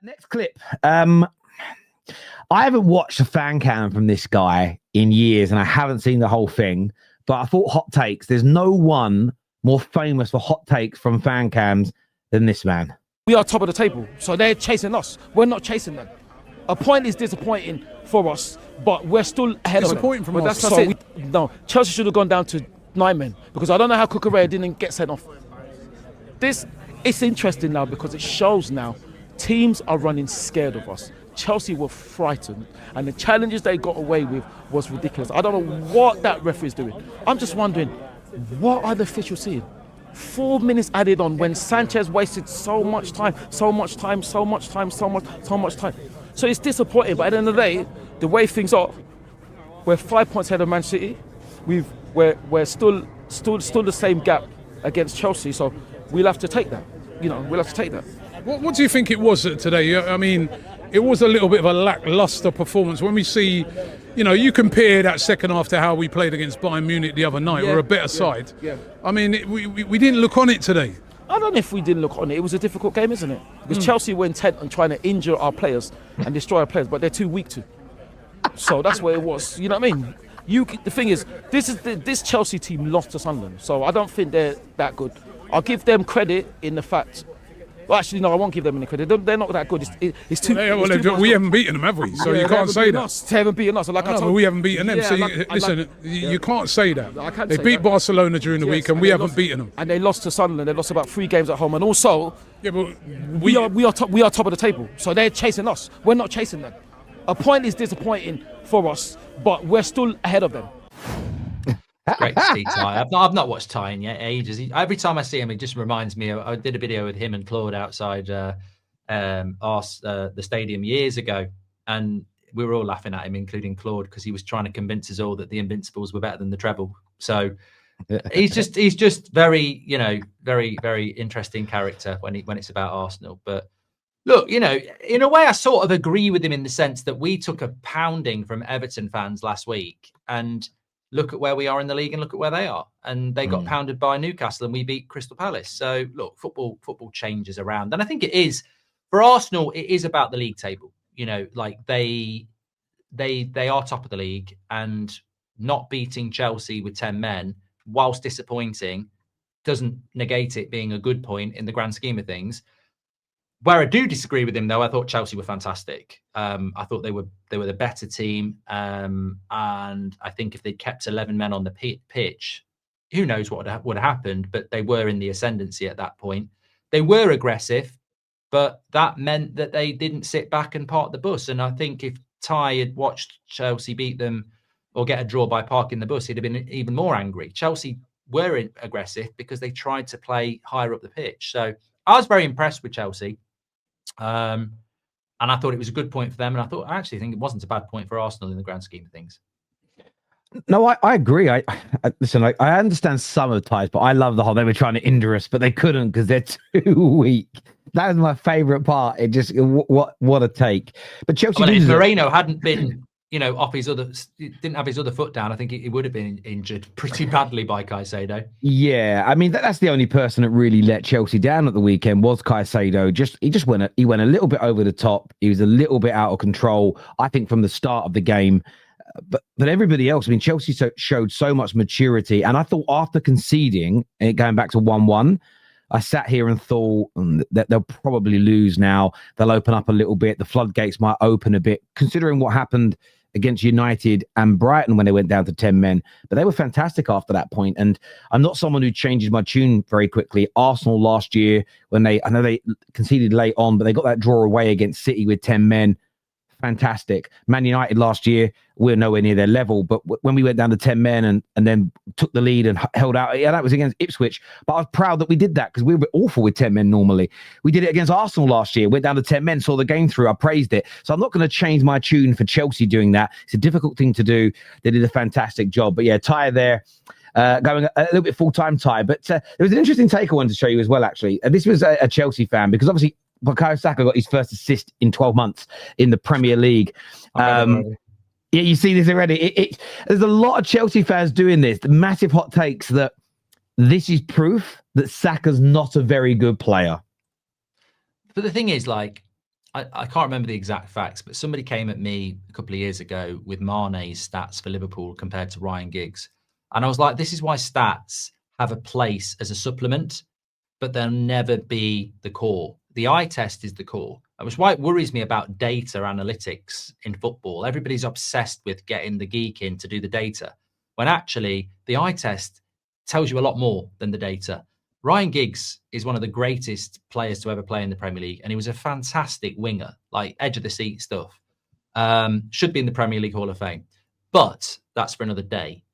Next clip. I haven't watched a fan cam from this guy in years, and I haven't seen the whole thing. But I thought hot takes. There's no one more famous for hot takes from fan cams than this man. We are top of the table, so they're chasing us. We're not chasing them. A point is disappointing for us, but we're still ahead of them. Disappointing from us. So no, Chelsea should have gone down to 9 men because I don't know how Cucurella didn't get sent off. It's interesting now because it shows now teams are running scared of us. Chelsea were frightened, and the challenges they got away with was ridiculous. I don't know what that referee is doing. I'm just wondering, what are the officials seeing? 4 minutes added on when Sanchez wasted so much time. So it's disappointing, but at the end of the day, the way things are, we're 5 points ahead of Man City. We're still the same gap against Chelsea, so we'll have to take that. We'll have to take that. What do you think it was today? I mean, it was a little bit of a lacklustre performance. When we see, you compare that second half to how we played against Bayern Munich the other night. We're a better side. Yeah. I mean, we didn't look on it today. I don't know if we didn't look on it. It was a difficult game, isn't it? Because Chelsea were intent on trying to injure our players and destroy our players, but they're too weak to. So that's what it was. You know what I mean? The thing is, this Chelsea team lost to Sunderland, so I don't think they're that good. I'll give them credit in the fact. Well, actually, no, I won't give them any credit. They're not that good. It's too. We haven't beaten them, have we? So you can't say that. They haven't beaten us. We haven't beaten them. So you can't say that. They beat Barcelona during the week, and we haven't beaten them. And they lost to Sunderland. They lost about 3 games at home, and also, but we are top of the table. So they're chasing us. We're not chasing them. A point is disappointing for us, but we're still ahead of them. Great to see Ty. I've not watched Ty in ages. Every time I see him, it just reminds me. I did a video with him and Claude outside the stadium years ago, and we were all laughing at him, including Claude, because he was trying to convince us all that the Invincibles were better than the treble. So he's just very, very, very interesting character when it's about Arsenal. But look, in a way, I sort of agree with him in the sense that we took a pounding from Everton fans last week, and look at where we are in the league and look at where they are. And they got pounded by Newcastle and we beat Crystal Palace. So look, football changes around. And I think it is, for Arsenal, it is about the league table. Like they are top of the league, and not beating Chelsea with 10 men, whilst disappointing, doesn't negate it being a good point in the grand scheme of things. Where I do disagree with him, though, I thought Chelsea were fantastic. I thought they were the better team, and I think if they'd kept 11 men on the pitch, who knows what would have happened? But they were in the ascendancy at that point. They were aggressive, but that meant that they didn't sit back and park the bus. And I think if Ty had watched Chelsea beat them or get a draw by parking the bus, he'd have been even more angry. Chelsea were aggressive because they tried to play higher up the pitch. So I was very impressed with Chelsea. And I thought it was a good point for them. And I actually think it wasn't a bad point for Arsenal in the grand scheme of things. No, I agree. Listen, I understand some of the ties, but I love the whole, they were trying to injure us, but they couldn't because they're too weak. That was my favourite part. It just, what a take. But Chelsea, if Moreno hadn't been, off didn't have his other foot down, I think he would have been injured pretty badly by Caicedo. Yeah, I mean that's the only person that really let Chelsea down at the weekend was Caicedo. He went a little bit over the top. He was a little bit out of control, I think, from the start of the game. But everybody else, I mean, Chelsea showed so much maturity, and I thought after conceding and going back to 1-1. I sat here and thought that they'll probably lose now. They'll open up a little bit. The floodgates might open a bit, considering what happened against United and Brighton when they went down to 10 men. But they were fantastic after that point. And I'm not someone who changes my tune very quickly. Arsenal last year, I know they conceded late on, but they got that draw away against City with 10 men. Fantastic. Man United last year, we're nowhere near their level. But when we went down to 10 men and then took the lead and held out, that was against Ipswich. But I was proud that we did that because we were awful with 10 men normally. We did it against Arsenal last year, went down to 10 men, saw the game through. I praised it. So I'm not going to change my tune for Chelsea doing that. It's a difficult thing to do. They did a fantastic job. But yeah, Ty there. Going a little bit full-time Ty. But there was an interesting take I wanted to show you as well, actually. This was a Chelsea fan because obviously Saka got his first assist in 12 months in the Premier League. Yeah, you see this already. There's a lot of Chelsea fans doing this. The massive hot takes that this is proof that Saka's not a very good player. But the thing is, I can't remember the exact facts, but somebody came at me a couple of years ago with Mane's stats for Liverpool compared to Ryan Giggs. And I was like, this is why stats have a place as a supplement, but they'll never be the core. The eye test is the core. Which is why it worries me about data analytics in football. Everybody's obsessed with getting the geek in to do the data, when actually the eye test tells you a lot more than the data. Ryan Giggs is one of the greatest players to ever play in the Premier League, and he was a fantastic winger, like edge of the seat stuff. Should be in the Premier League Hall of Fame, but that's for another day.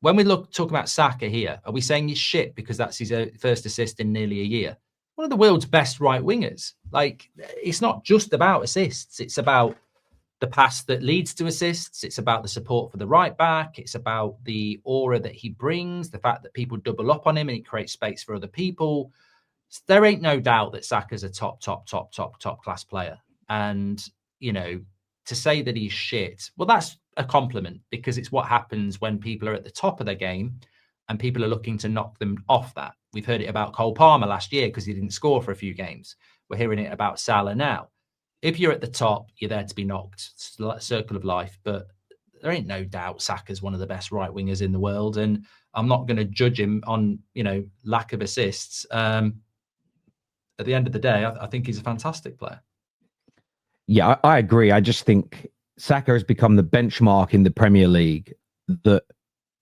When we talk about Saka here, are we saying he's shit because that's his first assist in nearly a year? One of the world's best right wingers. Like, it's not just about assists. It's about the pass that leads to assists. It's about the support for the right back. It's about the aura that he brings, the fact that people double up on him and he creates space for other people. There ain't no doubt that Saka's a top class player. And, you know, to say that he's shit, well, that's a compliment, because it's what happens when people are at the top of their game and people are looking to knock them off that. We've heard it about Cole Palmer last year because he didn't score for a few games. We're hearing it about Salah now. If you're at the top, you're there to be knocked. It's a circle of life. But there ain't no doubt Saka's one of the best right wingers in the world, and I'm not going to judge him on, you know, lack of assists. At the end of the day, I think he's a fantastic player. Yeah, I agree. I just think Saka has become the benchmark in the Premier League that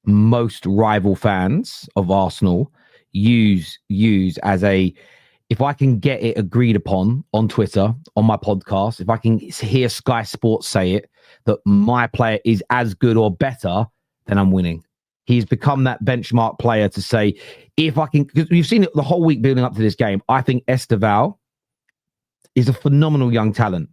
most rival fans of Arsenal use as a, if I can get it agreed upon on Twitter, on my podcast, if I can hear Sky Sports say it, that my player is as good or better, then I'm winning. He's become that benchmark player to say, if I can, because we've seen it the whole week building up to this game. I think Esteval is a phenomenal young talent.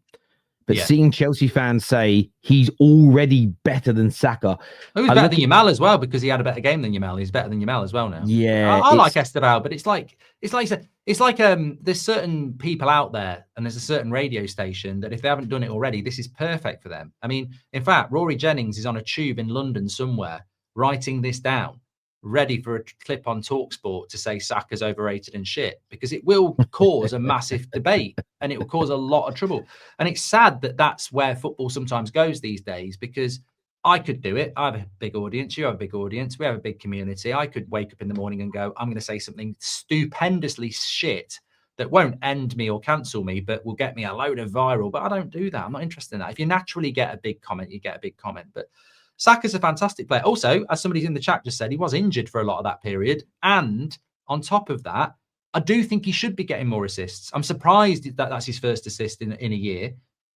But seeing Chelsea fans say he's already better than Saka. Oh, he's better than Yamal as well, because he had a better game than Yamal. He's better than Yamal as well now. Yeah, I like Esteval, but it's like there's certain people out there, and there's a certain radio station that if they haven't done it already, this is perfect for them. I mean, in fact, Rory Jennings is on a tube in London somewhere writing this down, ready for a clip on TalkSport to say Saka's overrated and shit, because it will cause a massive debate and it will cause a lot of trouble. And it's sad that that's where football sometimes goes these days, because I could do it. I have a big audience. You have a big audience. We have a big community. I could wake up in the morning and go, I'm going to say something stupendously shit that won't end me or cancel me, but will get me a load of viral. But I don't do that. I'm not interested in that. If you naturally get a big comment, you get a big comment. But Saka's a fantastic player. Also, as somebody in the chat just said, he was injured for a lot of that period. And on top of that, I do think he should be getting more assists. I'm surprised that that's his first assist in a year.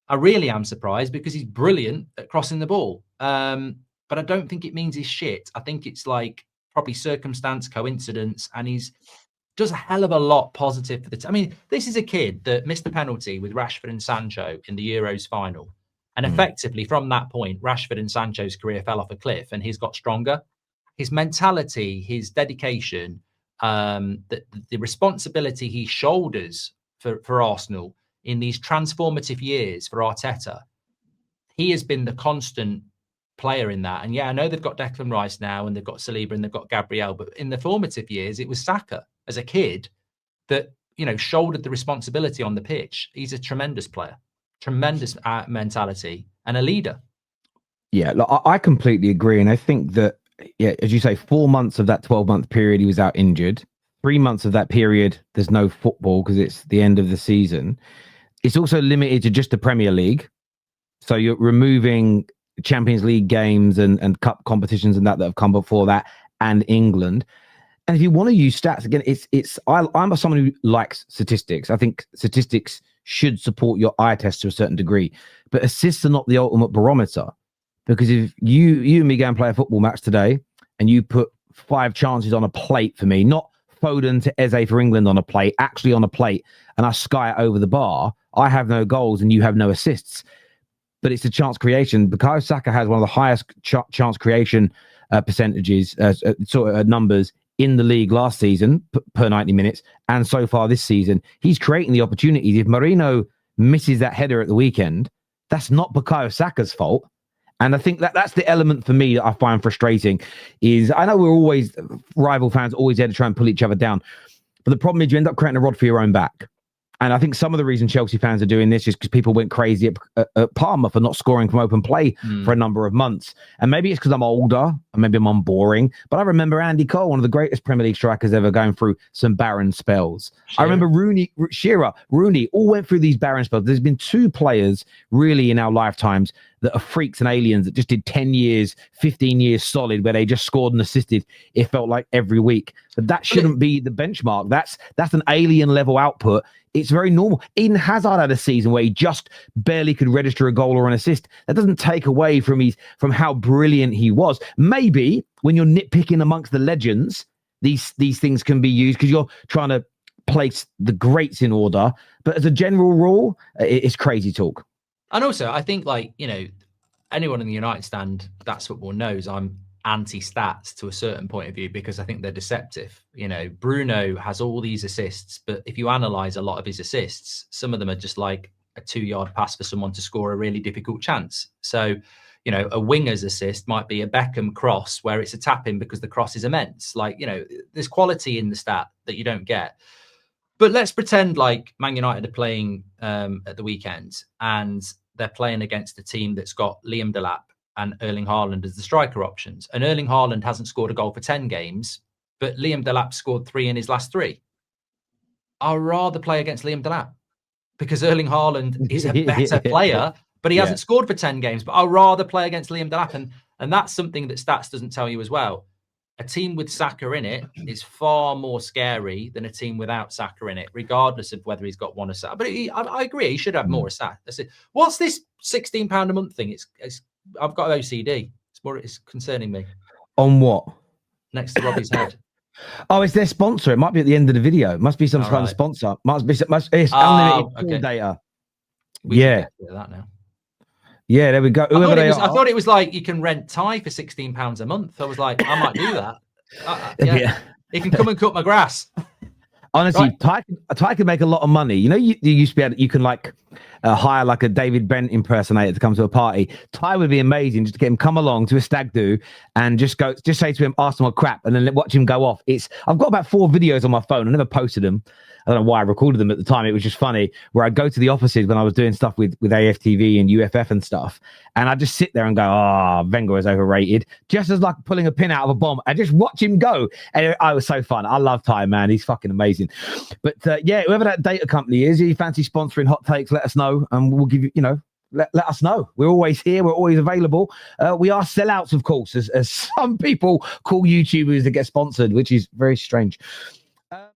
I really am surprised, because he's brilliant at crossing the ball. But I don't think it means he's shit. I think it's like probably circumstance, coincidence, and he's does a hell of a lot positive for the team. I mean, this is a kid that missed the penalty with Rashford and Sancho in the Euros final. And effectively, from that point, Rashford and Sancho's career fell off a cliff, and he's got stronger. His mentality, his dedication, the responsibility he shoulders for Arsenal in these transformative years for Arteta, he has been the constant player in that. And yeah, I know they've got Declan Rice now, and they've got Saliba, and they've got Gabriel, but in the formative years, it was Saka as a kid that, you know, shouldered the responsibility on the pitch. He's a tremendous player. Tremendous mentality and a leader. Yeah, look, I completely agree. And I think that, yeah, as you say, 4 months of that 12-month period, he was out injured. 3 months of that period, there's no football because it's the end of the season. It's also limited to just the Premier League. So you're removing Champions League games and cup competitions and that have come before that, and England. And if you want to use stats, again, I'm someone who likes statistics. I think statistics should support your eye test to a certain degree, but assists are not the ultimate barometer, because if you and me go and play a football match today and you put 5 chances on a plate for me, not Foden to Eze for England on a plate, actually on a plate, and I sky it over the bar, I have no goals and you have no assists. But it's a chance creation. Bukayo Saka has one of the highest chance creation percentages, numbers in the league last season per 90 minutes, and so far this season. He's creating the opportunities. If Marino misses that header at the weekend, that's not Bukayo Saka's fault. And I think that's the element for me that I find frustrating. Is I know we're always rival fans, always there to try and pull each other down, but the problem is you end up creating a rod for your own back. And I think some of the reason Chelsea fans are doing this is because people went crazy at Palmer for not scoring from open play for a number of months. And maybe it's because I'm older, and maybe I'm boring. But I remember Andy Cole, one of the greatest Premier League strikers ever, going through some barren spells. I remember Shearer, Rooney, all went through these barren spells. There's been 2 players really in our lifetimes that are freaks and aliens that just did 10 years, 15 years solid, where they just scored and assisted. It felt like every week. But that shouldn't be the benchmark. That's an alien level output. It's very normal. Eden Hazard had a season where he just barely could register a goal or an assist. That doesn't take away from how brilliant he was. Maybe when you're nitpicking amongst the legends, these things can be used because you're trying to place the greats in order. But as a general rule, it's crazy talk. And also, I think, like, you know, anyone in the United stand, that's football knows I'm anti-stats to a certain point of view, because I think they're deceptive. You know, Bruno has all these assists, but if you analyze a lot of his assists, some of them are just like a 2-yard pass for someone to score a really difficult chance. So, you know, a winger's assist might be a Beckham cross where it's a tap-in because the cross is immense. Like, you know, there's quality in the stat that you don't get. But let's pretend like Man United are playing at the weekend, and they're playing against a team that's got Liam Delap and Erling Haaland as the striker options. And Erling Haaland hasn't scored a goal for 10 games, but Liam Delap scored 3 in his last 3. I'd rather play against Liam Delap because Erling Haaland is a better player, but he hasn't scored for 10 games. But I'd rather play against Liam Delap. And that's something that stats doesn't tell you as well. A team with Saka in it is far more scary than a team without Saka in it, regardless of whether he's got one or Saka. But I agree, he should have more Saka. What's this £16 a month thing? I've got OCD. It's concerning me. On what? Next to Robbie's head. Oh, it's their sponsor. It might be at the end of the video. It must be some kind of sponsor. It's unlimited data. We can get that now. Yeah, there we go. I thought it was like you can rent Ty for £16 a month. I was like, I might do that. He can come and cut my grass. Honestly, right. Ty can make a lot of money. You know, you used to be able, you can like hire like a David Brent impersonator to come to a party. Ty would be amazing just to get him come along to a stag do and just say to him, Arsenal crap, and then watch him go off. I've got about 4 videos on my phone. I never posted them. I don't know why I recorded them at the time. It was just funny where I'd go to the offices when I was doing stuff with AFTV and UFF and stuff. And I just sit there and go, Wenger is overrated. Just as like pulling a pin out of a bomb. I just watch him go. And it was so fun. I love Ty, man. He's fucking amazing. But whoever that data company is, if you fancy sponsoring Hot Takes, let us know. And we'll give you, let us know. We're always here. We're always available. We are sellouts, of course, as some people call YouTubers that get sponsored, which is very strange.